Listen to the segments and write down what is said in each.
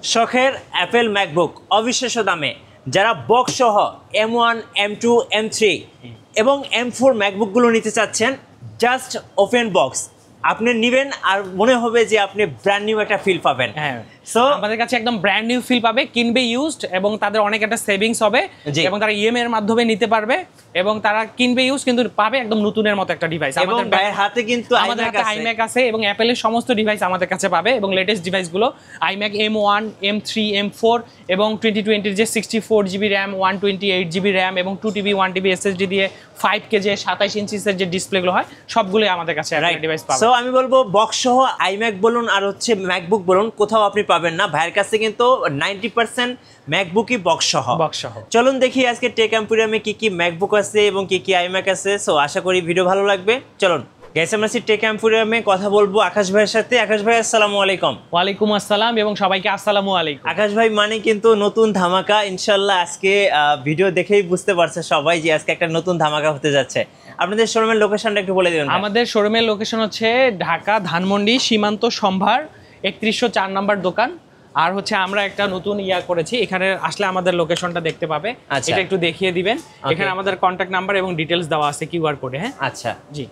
শখের Apple MacBook অবিশ্বাস্য দামে যারা বক্স সহ M1 M2 M3 এবং M4 ম্যাকবুকগুলো নিতে চাচ্ছেন, জাস্ট ওপেন বক্স আপনি নেবেন আর মনে হবে যে আপনি ব্র্যান্ড নিউ একটা ফিল পাবেন। হ্যাঁ, সো আমাদের কাছে একদম ব্র্যান্ড নিউ ফিল পাবে, কিনবে ইউজড এবং তাদের অনেক একটা সেভিংস হবে এবং তারা ইএমআই এর মাধ্যমে নিতে পারবে এবং তারা কিনবে ইউজ কিন্তু পাবে একদম নতুনের মতো একটা ডিভাইস। আমাদের ভাইয়ের হাতে কিন্তু আমাদের হাতে iMac আছে এবং অ্যাপেলের সমস্ত ডিভাইস আমাদের কাছে পাবে এবং লেটেস্ট ডিভাইসগুলো iMac M1 M3 M4 এবং 2020 যে 64GB RAM 128GB RAM এবং 2TB 1TB SSD দিয়ে 5K যে 27 ইঞ্চিসের যে ডিসপ্লেগুলো হয় সবগুলোই আমাদের কাছে ডিভাইস পাবে। সো আমি বলবো বক্স সহ iMac বলুন আর হচ্ছে ম্যাকবুক বলুন কোথাও আপনি পাবেন না, ভাইয়ের কাছে কিন্তু 90% ম্যাকবুকই বক্স সহ। চলুন দেখি আজকে টেক এম্পোরিয়ামে কি কি ম্যাকবুক আছে এবং কি কি iMac আছে। সো আশা করি ভিডিও ভালো লাগবে। চলুন গাইস, আমরা টেক এম্পোরিয়ামে কথা বলবো আকাশ ভাইয়ের সাথে। আকাশ ভাই আসসালামু আলাইকুম। ওয়ালাইকুম আসসালাম এবং সবাইকে আসসালামু আলাইকুম। আকাশ ভাই মানে কিন্তু নতুন ধামাকা, ইনশাল্লাহ আজকে ভিডিও দেখেই বুঝতে পারছে সবাই যে আজকে একটা নতুন ধামাকা হতে যাচ্ছে। আপনাদের শোরুমের লোকেশনটা একটু বলে দিবেন। আমাদের শোরুমের লোকেশন হচ্ছে ঢাকা ধানমন্ডি সীমান্ত সম্ভার 3104 নম্বর দোকান। আর হচ্ছে আমরা একটা নতুন করেছি, এখানে আসলে আমাদের লোকেশনটা দেখতে পাবে। এটা একটু দেখিয়ে দিবেন। এখানে আমাদের কন্টাক্ট নাম্বার এবং ডিটেলস দেওয়া আছে কিউআর কোডে। হ্যাঁ, আচ্ছা জি।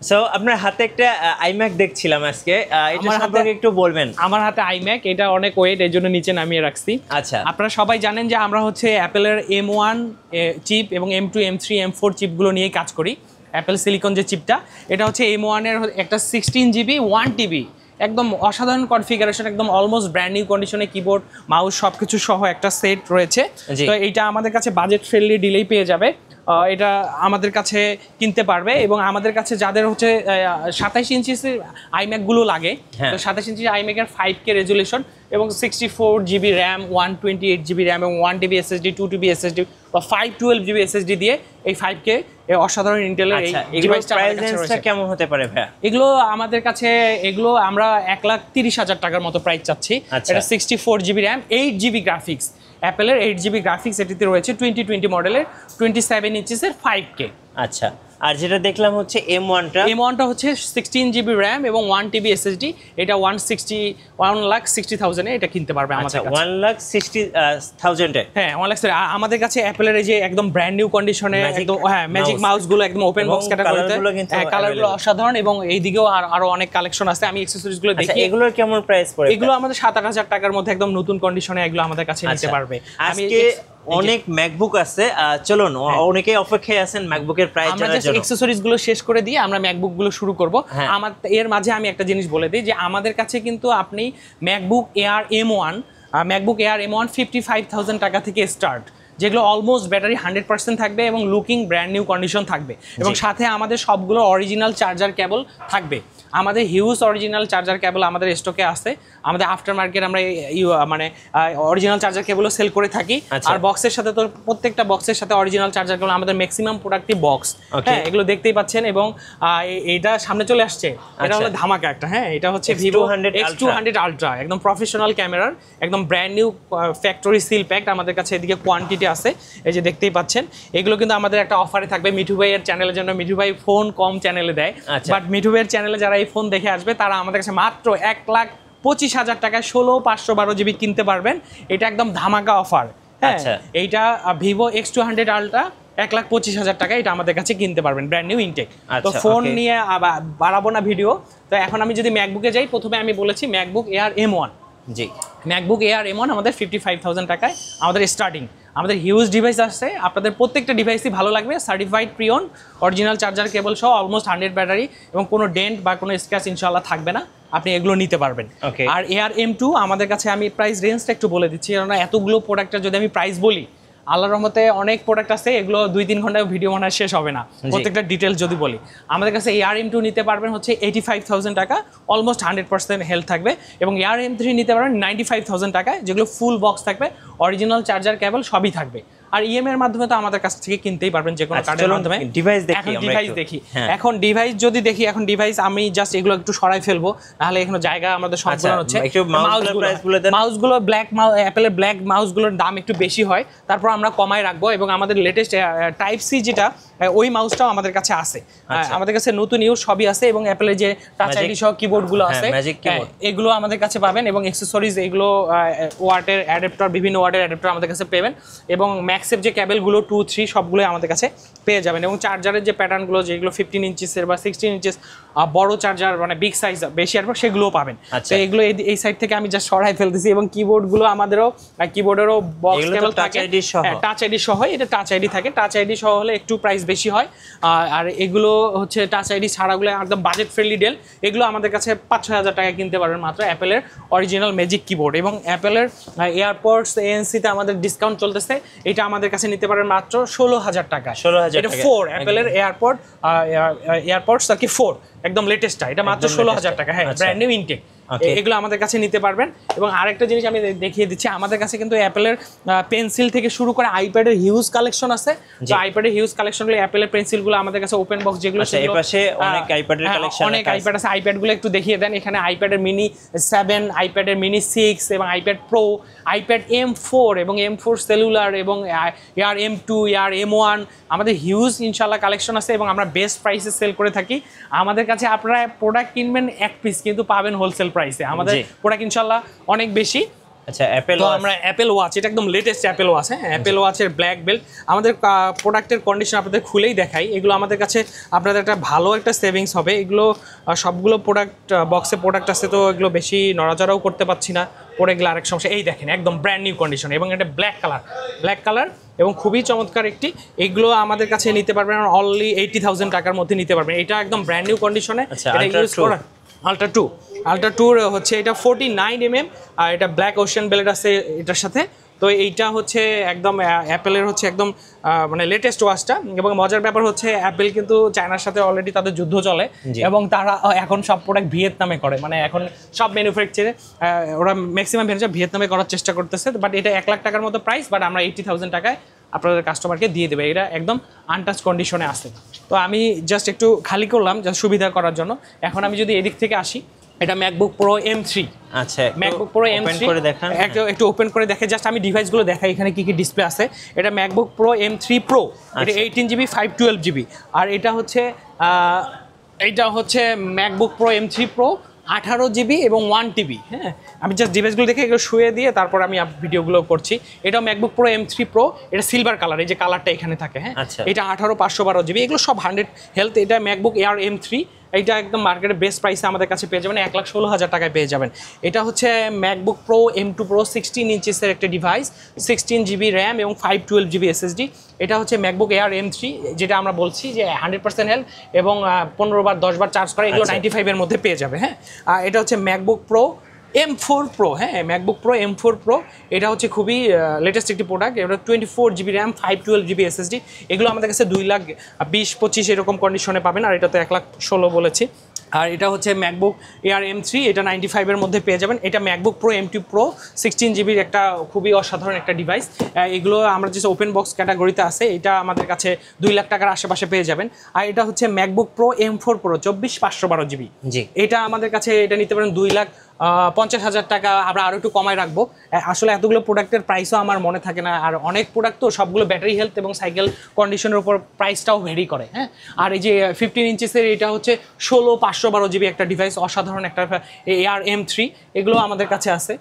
সো আপনার হাতে একটা iMac দেখছিলাম আজকে, এটা সম্পর্কে একটু বলবেন। আমার হাতে iMac, এটা অনেক ওয়েট, এর জন্য নিচে নামিয়ে রাখছি। আচ্ছা, আপনারা সবাই জানেন যে আমরা হচ্ছে অ্যাপেলের M1 চিপ এবং M2 M3 M4 চিপগুলো নিয়ে কাজ করি। অ্যাপেল সিলিকন যে চিপটা, এটা হচ্ছে M1 এর একটা 16GB 1TB একদম অসাধারণ কনফিগারেশন, একদম অলমোস্ট ব্র্যান্ড নিউ কন্ডিশনে কিবোর্ড মাউস সবকিছু সহ একটা সেট রয়েছে। তো এইটা আমাদের কাছে বাজেট ফ্রেন্ডলি ডিলেই পেয়ে যাবে। এটা আমাদের কাছে কিনতে পারবে এবং আমাদের কাছে যাদের হচ্ছে 27 ইঞ্চিসের iMacগুলো লাগে, তো 27 ইঞ্চি iMac এর 5K রেজুলেশন এবং 64GB RAM 128GB RAM এবং 1TB SSD 2TB SSD বা 512GB SSD দিয়ে এই 5K অসাধারণ ইন্টেলের এই ডিভাইসটা কেমন হতে পারে ভাই? এগুলো আমাদের কাছে এগুলো আমরা 1,30,000 টাকার মতো প্রাইস চাচ্ছি। এটা 64GB RAM 8GB গ্রাফিক্স, অ্যাপেলের 8GB গ্রাফিক্স এটিতে রয়েছে 2020 মডেলের 27 ইঞ্চিসের 5K। আচ্ছা, আর যেটা দেখলাম হচ্ছে M1টা হচ্ছে 16GB RAM এবং 1TB SSD। এটা 1,60,000 এ এটা কিনতে পারবে আমাদের কাছে। 1,60,000 এ? হ্যাঁ, 1,60,000। আমাদের কাছে অ্যাপেলের এই যে একদম ব্র্যান্ড নিউ কন্ডিশনে একদম ম্যাজিক মাউসগুলো একদম ওপেন বক্স ক্যাটাগরিতে, কালারগুলো অসাধারণ এবং এইদিকেও আরো অনেক কালেকশন আছে। আমি অ্যাকসেসরিজগুলো দেখি। এগুলোর কেমন প্রাইস পড়ে? এগুলো আমাদের 7,000 টাকার মধ্যে একদম নতুন কন্ডিশনে এগুলো আমাদের কাছে নিতে পারবে। আজকে অনেক ম্যাকবুক আছে, চলুন অনেকেই অপেক্ষায় আছেন ম্যাকবুকের প্রাইস জানার জন্য। আমরা অ্যাকসেসরিজ গুলো শেষ করে দিয়ে আমরা ম্যাকবুক গুলো শুরু করব। আমার এর মাঝে আমি একটা জিনিস বলে দিই যে আমাদের কাছে কিন্তু আপনি ম্যাকবুক এয়ার M1 55,000 টাকা থেকে স্টার্ট, যেগুলো অলমোস্ট ব্যাটারি 100% থাকবে এবং লুকিং ব্র্যান্ড নিউ কন্ডিশন থাকবে এবং সাথে আমাদের সবগুলো অরিজিনাল চার্জার কেবল থাকবে। আমাদের হিউজ অরিজিনাল চার্জার কেবল আমাদের স্টকে আছে। আমাদের আফটার মার্কেট আমরা মানে অরিজিনাল চার্জার কেবলও সেল করে থাকি। আর বক্সের সাথে তো প্রত্যেকটা বক্সের সাথে অরিজিনাল চার্জার কেবল আমাদের ম্যাক্সিমাম প্রোডাক্টই বক্স। হ্যাঁ, এগুলো দেখতেই পাচ্ছেন এবং এটা সামনে চলে আসছে। এটা হলো ধামাকা একটা। হ্যাঁ, এটা হচ্ছে Vivo X200 Ultra, একদম প্রফেশনাল ক্যামেরার একদম brand new factory seal packed. আমাদের কাছে এদিকে কোয়ান্টিটি আছে, এই যে দেখতেই পাচ্ছেন। এগুলো কিন্তু আমাদের একটা অফারে থাকবে মিঠু ভাইয়ের চ্যানেলের জন্য। মিঠু ভাই ফোন কম চ্যানেলে দেয়, বাট মিঠু ভাইয়ের চ্যানেলে যারা এই ফোন দেখে আসবে তারা আমাদের কাছে মাত্র 1,25,000 টাকায় 16/512GB কিনতে পারবেন। এটা একদম ধামাকা অফার। হ্যাঁ, এইটা Vivo X200 Ultra 1,25,000 টাকা এটা আমাদের কাছে কিনতে পারবেন ব্র্যান্ড নিউ ইনটেক। তো ফোন নিয়ে বাড়াবো না ভিডিও। তো এখন আমি যদি ম্যাকবুকে যাই, প্রথমে আমি বলেছি ম্যাকবুক এয়ার M1। জি, ম্যাকবুক এয়ার M1 আমাদের 55,000 টাকায় আমাদের স্টার্টিং। আমাদের হিউজ ডিভাইস আসছে, আপনাদের প্রত্যেকটা ডিভাইসই ভালো লাগবে। সার্টিফাইড প্রিয়ন, অরিজিনাল চার্জার কেবল সহ, অলমোস্ট 100 ব্যাটারি এবং কোনো ডেন্ট বা কোনো স্ক্র্যাচ ইনশাআল্লাহ থাকবে না। আপনি এগুলো নিতে পারবেন। আর এয়ার M2 আমাদের কাছে, আমি প্রাইস রেঞ্জটা একটু বলে দিচ্ছি, কারণ এতগুলো প্রোডাক্টের যদি আমি প্রাইস বলি, আল্লাহর রহমতে অনেক প্রোডাক্ট আছে, এগুলো 2-3 ঘন্টায় ভিডিও বানায় শেষ হবে না প্রত্যেকটা ডিটেলস যদি বলি। আমাদের কাছে এয়ার M2 নিতে পারবেন হচ্ছে 85,000 টাকা, অলমোস্ট 100% হেলথ থাকবে এবং এয়ার M3 নিতে পারবেন 95,000 টাকায়, যেগুলো ফুল বক্স থাকবে, অরিজিনাল চার্জার কেবল সবই থাকবে। আর ইএমআই এর মাধ্যমে তো আমাদের কাছ থেকে কিনতেই পারবেন যে কোনো কার্ডের মাধ্যমে। ডিভাইস দেখি এখন ডিভাইস যদি দেখি, এখন ডিভাইস আমি জাস্ট এগুলো একটু সরাই ফেলবো, তাহলে এখানে জায়গা আমাদের সম্পূর্ণ হচ্ছে। মাউসগুলো ব্ল্যাক অ্যাপেলের ব্ল্যাক মাউসগুলোর দাম একটু বেশি হয়, তারপর আমরা কমায় রাখবো এবং আমাদের লেটেস্ট টাইপ সি যেটা ওই মাউসটাও আমাদের কাছে আছে। আমাদের কাছে নতুন ইউজ সবই আছে এবং অ্যাপেলের যে টাচ আইডি সহ কিবোর্ডগুলো আছে এগুলো আমাদের কাছে পাবেন এবং অ্যাকসেসরিজ এগুলো ওয়াটের অ্যাডাপ্টার, বিভিন্ন ওয়াটের অ্যাডাপ্টার আমাদের কাছে পাবেন এবং ম্যাক্সের যে কেবলগুলো 2, 3 সবগুলোই আমাদের কাছে পেয়ে যাবেন এবং চার্জারের যে প্যাটার্নগুলো যেগুলো 15 ইঞ্চিসের বা 16 ইঞ্চিস বড় চার্জার মানে বিগ সাইজ বেশি আর সেগুলোও পাবেন। তো এগুলো এই সাইড থেকে আমি জাস্ট সরাই ফেলতেছি এবং কিবোর্ডগুলো আমাদেরও কিবোর্ডেরও বক্স কেবল থাকে, টাচ আইডি সহ। এটা টাচ আইডি থাকে, টাচ আইডি সহ হলে একটু প্রাইস বেশি হয়। আর এগুলো হচ্ছে টাচ আইডি ছাড়াগুলো একদম বাজেট ফ্রেন্ডলি ডেল, এগুলো আমাদের কাছে 5-6 হাজার টাকা কিনতে পারবেন মাত্র অ্যাপেলের অরিজিনাল ম্যাজিক কিবোর্ড। এবং অ্যাপেলের এয়ারপডস ANC-তে আমাদের ডিসকাউন্ট চলতেছে, এটা আমাদের কাছে নিতে পারেন মাত্র 16,000 টাকা। 16,000 এটা 4 অ্যাপেলের এয়ারপডস আর কি 4 একদম লেটেস্টটা, এটা মাত্র 16,000 টাকা। হ্যাঁ, ব্র্যান্ড নিউ ইনটেক, এগুলো আমাদের কাছে নিতে পারবেন। এবং আরেকটা জিনিস আমি দেখিয়ে দিচ্ছি, আমাদের কাছে কিন্তু অ্যাপেলের পেন্সিল থেকে শুরু করে আইপ্যাডের হিউজ কালেকশন আছে। তো আইপ্যাডের হিউজ কালেকশনগুলো অ্যাপেলের পেন্সিলগুলো আমাদের কাছে ওপেন বক্স যেগুলো এই পাশে অনেক আইপ্যাডের কালেকশন, অনেক আইপ্যাড আছে। আইপ্যাডগুলো একটু দেখিয়ে দেন। এখানে আইপ্যাডের মিনি 7, আইপ্যাডের মিনি 6 এবং আইপ্যাড প্রো, আইপ্যাড M4 এবং M4 সেলুলার এবং এয়ার M2, এয়ার M1, আমাদের হিউজ ইনশাআল্লাহ কালেকশন আছে এবং আমরা বেস্ট প্রাইসে সেল করে থাকি। আমাদের কাছে আপনারা প্রোডাক্ট কিনবেন এক পিস কিন্তু পাবেন হোলসেল প্রাইসে। আমাদের প্রোডাক্ট ইনশাআল্লাহ অনেক বেশি। আচ্ছা, অ্যাপেল আমরা অ্যাপেল ওয়াচ, এটা একদম লেটেস্ট অ্যাপেল ওয়াচ। হ্যাঁ, অ্যাপেল ওয়াচের ব্ল্যাক বেল্ট। আমাদের প্রোডাক্টের কন্ডিশন আপনাদের খুলেই দেখাই। এগুলো আমাদের কাছে আপনাদের একটা ভালো একটা সেভিংস হবে। এগুলো সবগুলো প্রোডাক্ট বক্সে প্রোডাক্ট আছে, তো এগুলো বেশি নড়াচড়াও করতে পারছি না, পরে গেলে আরেক সমস্যা। এই দেখেন একদম ব্র্যান্ড নিউ কন্ডিশন এবং এটা ব্ল্যাক কালার এবং খুবই চমৎকার একটি। এগুলো আমাদের কাছে নিতে পারবেন অনলি 80,000 টাকার মধ্যে নিতে পারবেন। এটা একদম ব্র্যান্ড নিউ কন্ডিশনে। এটা ইউজ করা আলট্রা 2 হচ্ছে এটা 49 mm আর এটা ব্ল্যাক ওশান ব্লেড আছে এটার সাথে। তো এইটা হচ্ছে একদম অ্যাপেলের হচ্ছে একদম মানে লেটেস্ট ওয়াচটা। এবং মজার ব্যাপার হচ্ছে অ্যাপেল কিন্তু চায়নার সাথে অলরেডি তাদের যুদ্ধ চলে এবং তারা এখন সব প্রোডাক্ট ভিয়েতনামে করে, মানে এখন সব ম্যানুফ্যাকচারে ওরা ম্যাক্সিমাম ভিয়েতনামে করার চেষ্টা করতেছে। বাট এটা 1 লাখ টাকার মতো প্রাইস, বাট আমরা 80,000 টাকায় আপনাদের কাস্টমারকে দিয়ে দেবে। এটা একদম আনটাচ কন্ডিশনে আছে। তো আমি জাস্ট একটু খালি করলাম জাস্ট সুবিধা করার জন্য। এখন আমি যদি এদিক থেকে আসি, এটা ম্যাকবুক প্রো M3। আচ্ছা, ম্যাকবুক প্রো M3 করে দেখান, একটু ওপেন করে দেখে জাস্ট আমি ডিভাইসগুলো দেখাই এখানে কি কি ডিসপ্লে আছে। এটা ম্যাকবুক প্রো M3 Pro, এটা 18GB 512GB। আর এটা হচ্ছে MacBook pro M3 Pro 18GB এবং 1TB। হ্যাঁ, আমি জাস্ট ডিভাইসগুলো দেখে এগুলো শুয়ে দিয়ে তারপর আমি ভিডিওগুলো করছি। এটা ম্যাকবুক প্রো M3 Pro, এটা সিলভার কালার, এই যে কালারটা এখানে থাকে। হ্যাঁ, এটা 18/512GB, এগুলো সব 100 হেলথ। এটা ম্যাকবুক এয়ার M3, এইটা একদম মার্কেটের বেস্ট প্রাইসে আমাদের কাছে পেয়ে যাবেন, 1,16,000 টাকায় পেয়ে যাবেন। এটা হচ্ছে ম্যাকবুক প্রো M2 Pro 16 ইঞ্চিসের একটা ডিভাইস, 16GB র্যাম এবং 512GB SSD। এটা হচ্ছে ম্যাকবুক এয়ার M3, যেটা আমরা বলছি যে 100% হেলথ এবং 15 বার 10 বার চার্জ করে, এগুলো 95 এর মধ্যে পেয়ে যাবে। হ্যাঁ, এটা হচ্ছে ম্যাকবুক প্রো M4 Pro। হ্যাঁ, ম্যাকবুক প্রো M4 Pro, এটা হচ্ছে খুবই লেটেস্ট একটি প্রোডাক্ট। এটা 24GB র্যাম 512GB SSD। এগুলো আমাদের কাছে 2,20,25 এরকম কন্ডিশনে পাবেন, আর এটা তো 1,16,000 বলেছি। আর এটা হচ্ছে ম্যাকবুক এয়ার M3, এটা 95 এর মধ্যে পেয়ে যাবেন। এটা ম্যাকবুক প্রো M2 Pro 16GBর একটা খুবই অসাধারণ একটা ডিভাইস। এগুলো আমরা যে ওপেন বক্স ক্যাটাগরিতে আছে, এটা আমাদের কাছে 2 লাখ টাকার আশেপাশে পেয়ে যাবেন। আর এটা হচ্ছে MacBook pro M4 Pro 24/512GB। এটা আমাদের কাছে এটা নিতে পারেন 2,50,000 টাকা। আমরা আরও একটু কমায় রাখবো। আসলে এতগুলো প্রোডাক্টের প্রাইসও আমার মনে থাকে না, আর অনেক প্রোডাক্ট তো সবগুলো ব্যাটারি হেলথ এবং সাইকেল কন্ডিশনের উপর প্রাইসটাও ভেরি করে। হ্যাঁ, আর এই যে 15 ইঞ্চিসের এটা হচ্ছে 16/512GB একটা ডিভাইস, অসাধারণ একটা এয়ার M3। এগুলো আমাদের কাছে আছে।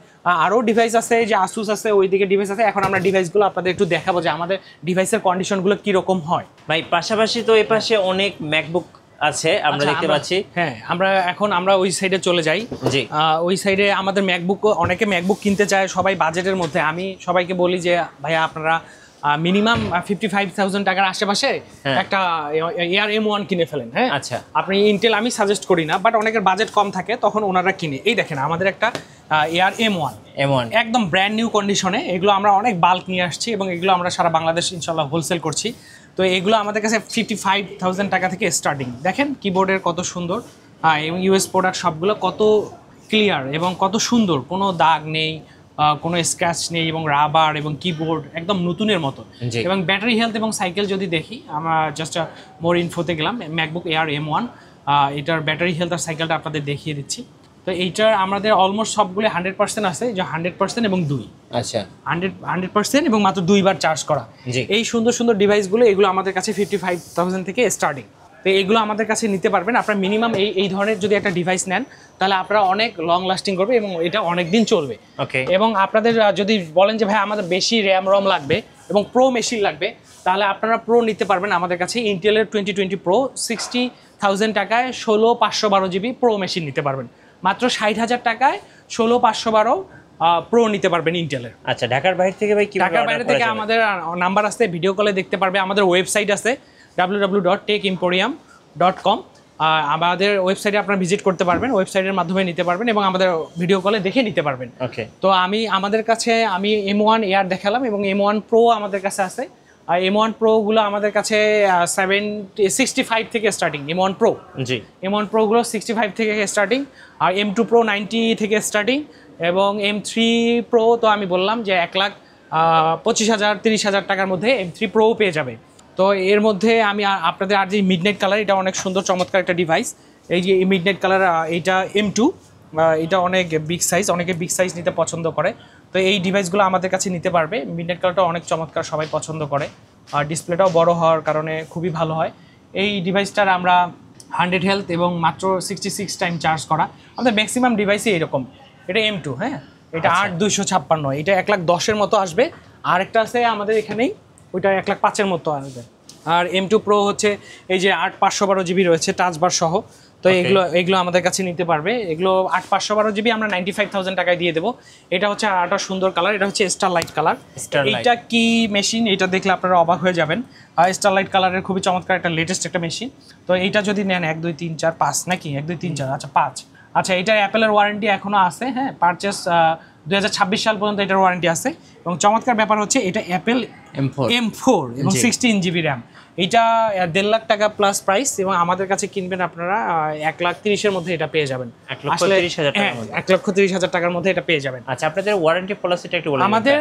আরও ডিভাইস আছে, যে আসুস আছে, ওইদিকে ডিভাইস আছে। এখন আমরা ডিভাইসগুলো আপনাদের একটু দেখাবো যে আমাদের ডিভাইসের কন্ডিশনগুলো কীরকম হয়। ভাই, পাশাপাশি তো এই পাশে অনেক ম্যাকবুক আছে আমরা দেখতে পাচ্ছি। হ্যাঁ, আমরা ওই সাইডে চলে যাই। ওই সাইডে আমাদের ম্যাকবুক, অনেকে ম্যাকবুক কিনতে চায় সবাই বাজেটের মধ্যে। আমি সবাইকে বলি যে ভাইয়া আপনারা মিনিমাম 55,000 টাকার আশেপাশে একটা এয়ার M1 কিনে ফেলেন। হ্যাঁ, আচ্ছা, আপনি ইন্টেল আমি সাজেস্ট করি না, বাট অনেকের বাজেট কম থাকে তখন ওনারা কিনে। এই দেখেন আমাদের একটা এয়ার M1 একদম ব্র্যান্ড নিউ কন্ডিশনে। এগুলো আমরা অনেক বাল্ক নিয়ে আসছি এবং এগুলো আমরা সারা বাংলাদেশ ইনশাল্লাহ হোলসেল করছি। তো এগুলো আমাদের কাছে 55,000 টাকা থেকে স্টার্টিং। দেখেন কিবোর্ডের কত সুন্দর এবং ইউএস প্রোডাক্ট সবগুলো কত ক্লিয়ার এবং কত সুন্দর, কোনো দাগ নেই, কোনো স্ক্র্যাচ নেই এবং রাবার এবং কিবোর্ড একদম নতুনের মতো। এবং ব্যাটারি হেলথ এবং সাইকেল যদি দেখি, আমরা জাস্ট মোর ইনফোতে গেলাম, ম্যাকবুক এয়ার M1, এটার ব্যাটারি হেলথ আর সাইকেলটা আপনাদের দেখিয়ে দিচ্ছি। তো তো এইটার আমাদের অলমোস্ট সবগুলো 100% আছে, যে 100% এবং 2। আচ্ছা 100% এবং মাত্র 2 বার চার্জ করা। এই সুন্দর সুন্দর ডিভাইসগুলো এগুলো আমাদের কাছে 55,000 থেকে স্টার্টিং। তো এইগুলো আমাদের কাছে নিতে পারবেন আপনারা মিনিমাম। এই ধরনের যদি একটা ডিভাইস নেন তাহলে আপনারা অনেক লং লাস্টিং করবে এবং এটা অনেক দিন চলবে। ওকে। এবং আপনাদের যদি বলেন যে ভাই আমাদের বেশি র্যাম রম লাগবে এবং প্রো মেশিন লাগবে, তাহলে আপনারা প্রো নিতে পারবেন আমাদের কাছে। ইন্টেলের 2020 প্রো 60,000 টাকায় 16,512 জিবি প্রো মেশিন নিতে পারবেন। মাত্র 60,000 টাকায় 16,512 প্রো নিতে পারবেন ইন্টেলের। আচ্ছা ঢাকার বাইরে থেকে ভাই কিভাবে ঢাকার বাইরে থেকে আমাদের নাম্বার আছে, ভিডিও কলে দেখতে পারবে। আমাদের ওয়েবসাইট আছে www.techemporium.com। আমাদের ওয়েবসাইটে আপনারা ভিজিট করতে পারবেন, ওয়েবসাইটের মাধ্যমে নিতে পারবেন এবং আমাদের ভিডিও কলে দেখে নিতে পারবেন। ওকে। তো আমাদের কাছে M1 এয়ার দেখালাম এবং M1 প্রো আমাদের কাছে আছে। আর M1 প্রোগুলো আমাদের কাছে 65 থেকে স্টার্টিং। M1 প্রো M1 প্রোগুলো 65 থেকে স্টার্টিং, আর M2 প্রো 90 থেকে স্টার্টিং, এবং M3 প্রো তো আমি বললাম যে 1,25,000 30,000 টাকার মধ্যে M3 প্রো পেয়ে যাবে। তো এর মধ্যে আমি আপনাদের আর যে মিডনাইট কালার, এটা অনেক সুন্দর চমৎকার একটা ডিভাইস। এই যে মিডনাইট কালার, এইটা M2, এটা অনেক বিগ সাইজ, অনেকে বিগ সাইজ নিতে পছন্দ করে। তো এই ডিভাইসগুলো আমাদের কাছে নিতে পারবে। মিডনাইট কালারটা অনেক চমৎকার, সবাই পছন্দ করে, আর ডিসপ্লেটাও বড় হওয়ার কারণে খুবই ভালো হয়। এই ডিভাইসটার আমরা 100 হেলথ এবং মাত্র 66 টাইম চার্জ করা। আমাদের ম্যাক্সিমাম ডিভাইসই এরকম। এটা M2, হ্যাঁ, এটা 8,256, এটা 1,10,000 মতো আসবে। আর একটা আছে আমাদের এখানেই, ওইটা 1,05,000 মতো আসবে। আর M2 প্রো হচ্ছে এই যে 8,512 জিবি রয়েছে টাচ বার সহ। তো এগুলো আমাদের কাছে নিতে পারবে। এগুলো 8,512 জিবি আমরা 95,000 টাকায় দিয়ে দেবো। এটা হচ্ছে আরেকটা সুন্দর কালার, এটা হচ্ছে স্টারলাইট কালার। এটা কি মেশিন, এটা দেখলে আপনারা অবাক হয়ে যাবেন। স্টারলাইট কালারের খুবই চমৎকার একটা লেটেস্ট একটা মেশিন। তো এইটা যদি নেন 1 2 3 4 5 নাকি 1 2 3 4, আচ্ছা 5। আচ্ছা, এটার অ্যাপেলের ওয়ারেন্টি এখনো আছে, হ্যাঁ, পারচেস 2026 সাল পর্যন্ত এটার ওয়ারেন্টি আছে। এবং চমৎকার ব্যাপার হচ্ছে এটা অ্যাপেল M4 এবং 16 জিবি র্যাম। এটা 1.5 লাখ টাকা প্লাস প্রাইস, এবং আমাদের কাছে কিনবেন আপনারা 1,30,000 মধ্যে এটা পেয়ে যাবেন। 1,30,000 টাকার মধ্যে এটা পেয়ে যাবেন। আচ্ছা, আপনাদের ওয়ারেন্টি পলিসিটা একটু বলুন। আমাদের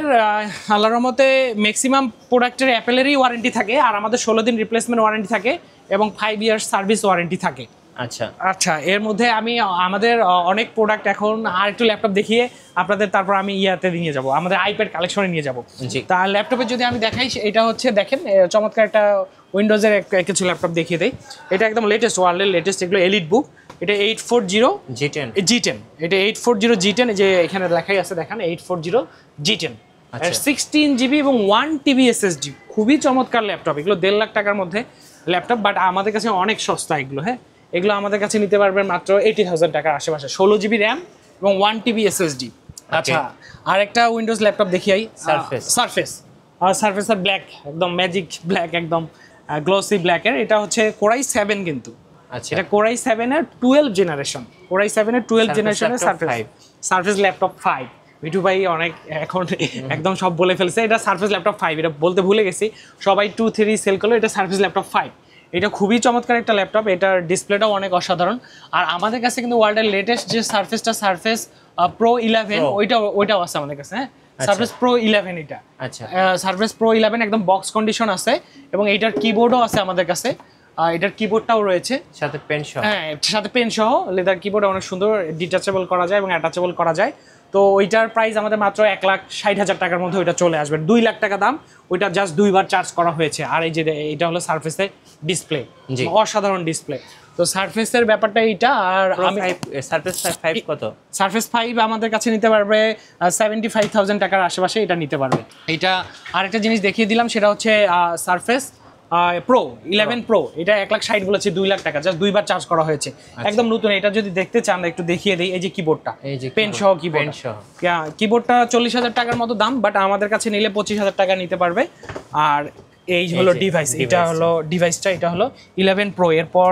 আল্লাহর রহমতে ম্যাক্সিমাম প্রোডাক্টের অ্যাপেলেরই ওয়ারেন্টি থাকে, আর আমাদের 16 দিন রিপ্লেসমেন্ট ওয়ারেন্টি থাকে এবং 5 ইয়ার্স সার্ভিস ওয়ারেন্টি থাকে। আচ্ছা, এর মধ্যে আমি আমাদের অনেক প্রোডাক্ট এখন আর একটু ল্যাপটপ দেখিয়ে আপনাদের, তারপর আমি ইয়াতে নিয়ে যাব, আমাদের আইপ্যাড কালেকশনে নিয়ে যাব। তা ল্যাপটপে যদি আমি দেখাই, এটা হচ্ছে দেখেন চমৎকার একটা উইন্ডোজের কিছু ল্যাপটপ দেখিয়ে দেই। এটা একদম লেটেস্ট, ওয়ার্ল্ডের লেটেস্ট, এগুলো এলিট বুক। এটা 840 G10, এটা 840 G10, যে এখানে লেখাই আছে দেখেন 840 G10, 16 জিবি এবং 1 TB SSD। খুবই চমৎকার ল্যাপটপ। এগুলো 1.5 লাখ টাকার মধ্যে ল্যাপটপ, বাট আমাদের কাছে অনেক সস্তা এগুলো। হ্যাঁ, এগুলো আমাদের কাছে নিতে পারবেন মাত্র 80,000 টাকার আশেপাশে, 16 জিবি র্যাম এবং 1 TB SSD। আচ্ছা, আর একটা উইন্ডোজ ল্যাপটপ দেখিয়াই, সারফেসের ব্ল্যাক, একদম ম্যাজিক ব্ল্যাক, একদম গ্লসি ব্ল্যাকের। এটা হচ্ছে Core i7 কিন্তু। আচ্ছা, এটা Core i7 এর 12 জেনারেশন, Core i7 এর 12 জেনারেশনের সারফেস ল্যাপটপ 5। মিঠু ভাই অনেক এখন একদম সব বলে ফেলছে। এটা সারফেস ল্যাপটপ 5, এটা বলতে ভুলে গেছি, সবাই 2 3 সেল করলো। এটা সারফেস ল্যাপটপ 5, এটা খুবই চমৎকার একটা ল্যাপটপ। এটার ডিসপ্লেটাও অনেক অসাধারণ। আর আমাদের কাছে কিন্তু ওয়ার্ল্ডের লেটেস্ট যে সারফেস প্রো 11, ওইটাও আছে আমাদের কাছে। হ্যাঁ, সারফেস প্রো 11, এটা আচ্ছা সারফেস প্রো 11 একদম বক্স কন্ডিশন আছে, এবং এইটার কিবোর্ডও আছে আমাদের কাছে। এটার কিবোর্ডটাও রয়েছে সাথে পেন সহ। হ্যাঁ, সাথে পেন সহ লেদার কিবোর্ড, অনেক সুন্দর, ডিটাচেবল করা যায় এবং অ্যাটাচেবল করা যায়। তো ওইটার প্রাইস আমাদের মাত্র 1,60,000 টাকার মধ্যে ওইটা চলে আসবে। 2 লাখ টাকা দাম, ওইটা জাস্ট 2 বার চার্জ করা হয়েছে। আর এই যে এটা হলো সারফেসের ডিসপ্লে, অসাধারণ ডিসপ্লে। তো সারফেসের ব্যাপারটা এইটা। আর আমি সারফেস 5 কত? সারফেস 5 আমাদের কাছে নিতে পারবে 75,000 টাকার আশেপাশে এটা নিতে পারবে। এটা আরেকটা জিনিস দেখিয়ে দিলাম, সেটা হচ্ছে সারফেস প্রো 11 প্রো, এটা 1,60,000 বলেছে, 2 লাখ টাকা, জাস্ট 2 বার চার্জ করা হয়েছে, একদম নতুন। এটা যদি দেখতে চান একটু দেখিয়ে দেই। এই যে কিবোর্ডটা, পেন সহ কিবোর্ড, কিবোর্ডটা 40,000 টাকার মতো দাম, বাট আমাদের কাছে নিলে 25,000 টাকা নিতে পারবে। আর এই হলো ডিভাইস, এটা হলো ডিভাইসটা, এটা হলো 11 প্রো। এরপর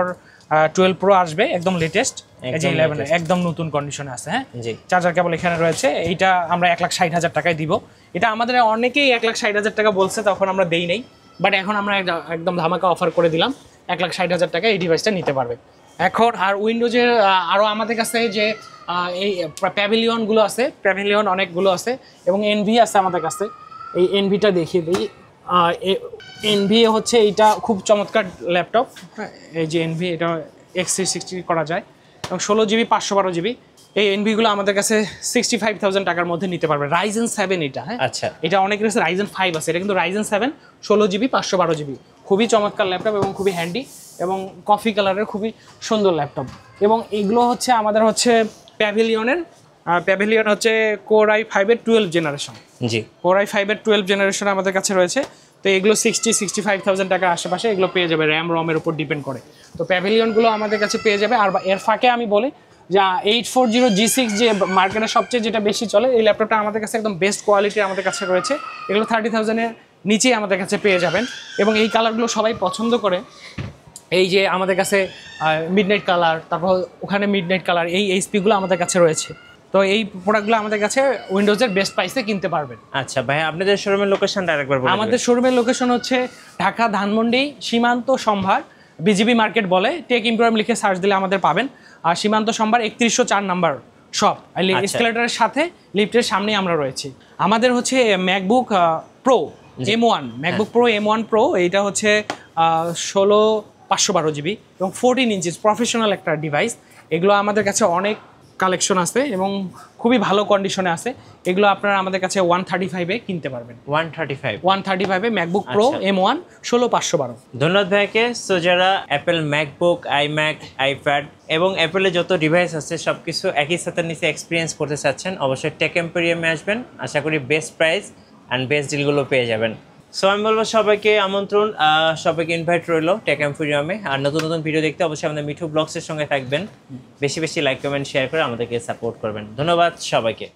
12 প্রো আসবে, একদম লেটেস্ট। এই যে 11 একদম নতুন কন্ডিশনে আছে। হ্যাঁ, চার্জার কেবল এখানে রয়েছে। এইটা আমরা 1,60,000 টাকায় দিব। এটা আমাদের অনেকেই 1,60,000 টাকা বলছে, তখন আমরা দেই নাই, বাট এখন আমরা একদম ধামাকা অফার করে দিলাম, 1,60,000 টাকায় এই ডিভাইসটা নিতে পারবে। এখন আর উইন্ডোজের আরও আমাদের কাছে যে এই প্যাভিলিয়নগুলো আছে, প্যাভিলিয়ন অনেকগুলো আছে, এবং এনভি আছে আমাদের কাছে। এই এনভিটা দেখিয়ে দিই। এনভি হচ্ছে এইটা খুব চমৎকার ল্যাপটপ। এই যে এনভি, এটা X360 করা যায়, এবং 16 জিবি 512 জিবি। এই এনভি গুলো আমাদের কাছে 65,000 টাকার মধ্যে নিতে পারবে। রাইজেন 7 এটা, হ্যাঁ আচ্ছা, এটা অনেকের কাছে রাইজেন 5 আছে, এটা কিন্তু রাইজেন 7 16GB 512GB, খুবই চমৎকার ল্যাপটপ এবং খুবই হ্যান্ডি এবং কফি কালারের খুবই সুন্দর ল্যাপটপ। এবং এগুলো হচ্ছে আমাদের হচ্ছে প্যাভিলিয়নের, প্যাভিলিয়ন হচ্ছে কোর i5-এর 12 জেনারেশন। জি, কোর i5-এর 12 জেনারেশন আমাদের কাছে রয়েছে। তো এগুলো 65,000 টাকার আশেপাশে এগুলো পেয়ে যাবে, র্যাম রমের উপর ডিপেন্ড করে। তো প্যাভিলিয়নগুলো আমাদের কাছে পেয়ে যাবে। আর এর ফাঁকে আমি বলি যে 840G6 যে মার্কেটে সবচেয়ে যেটা বেশি চলে, এই ল্যাপটপটা আমাদের কাছে একদম বেস্ট কোয়ালিটির আমাদের কাছে রয়েছে। এগুলো 30,000-এর নিচেই আমাদের কাছে পেয়ে যাবেন এবং এই কালারগুলো সবাই পছন্দ করে। এই যে আমাদের কাছে মিডনাইট কালার, তারপর ওখানে মিডনাইট কালার, এই এইচপিগুলো আমাদের কাছে রয়েছে। তো এই প্রোডাক্টগুলো আমাদের কাছে উইন্ডোজের বেস্ট প্রাইসে কিনতে পারবেন। আচ্ছা ভাই, আপনাদের শোরুমের লোকেশনটা আরেকবার বলুন। আমাদের শোরুমের লোকেশন হচ্ছে ঢাকা ধানমন্ডি সীমান্ত সম্ভার, বিজিবি মার্কেট বলে, টেক ইম্পোরিয়াম লিখে সার্চ দিলে আমাদের পাবেন। আর সীমান্ত সম্ভার 3104 নাম্বার শপ, এসকেলেটরের সাথে লিফটের সামনেই আমরা রয়েছি। আমাদের হচ্ছে MacBook pro M1, MacBook pro M1 pro, এইটা হচ্ছে 16/512GB এবং 14 ইঞ্চিস প্রফেশনাল একটা ডিভাইস। এগুলো আমাদের কাছে অনেক কালেকশন আছে এবং খুবই ভালো কন্ডিশনে আছে। এগুলো আপনারা আমাদের কাছে 135-এ কিনতে পারবেন। 135-এ ম্যাকবুক প্রো M1 16/512। ধন্যবাদ ভাইকে। সো যারা অ্যাপেল ম্যাকবুক, আইম্যাক, আইপ্যাড এবং অ্যাপেলের যত ডিভাইস আছে সব কিছু একই সাথে নিচে এক্সপিরিয়েন্স করতে চাচ্ছেন, অবশ্যই টেক এম্পোরিয়ামে আসবেন। আশা করি বেস্ট প্রাইস অ্যান্ড বেস্ট ডিলগুলো পেয়ে যাবেন। সো আমি বলবো সবাইকে আমন্ত্রণ, সবাইকে ইনভাইট রইলো টেক এম্পোরিয়ামে। আর নতুন নতুন ভিডিও দেখতে অবশ্যই আমাদের মিঠু ব্লগসের সঙ্গে থাকবেন। বেশি বেশি লাইক, কমেন্ট, শেয়ার করে আমাদেরকে সাপোর্ট করবেন। ধন্যবাদ সবাইকে।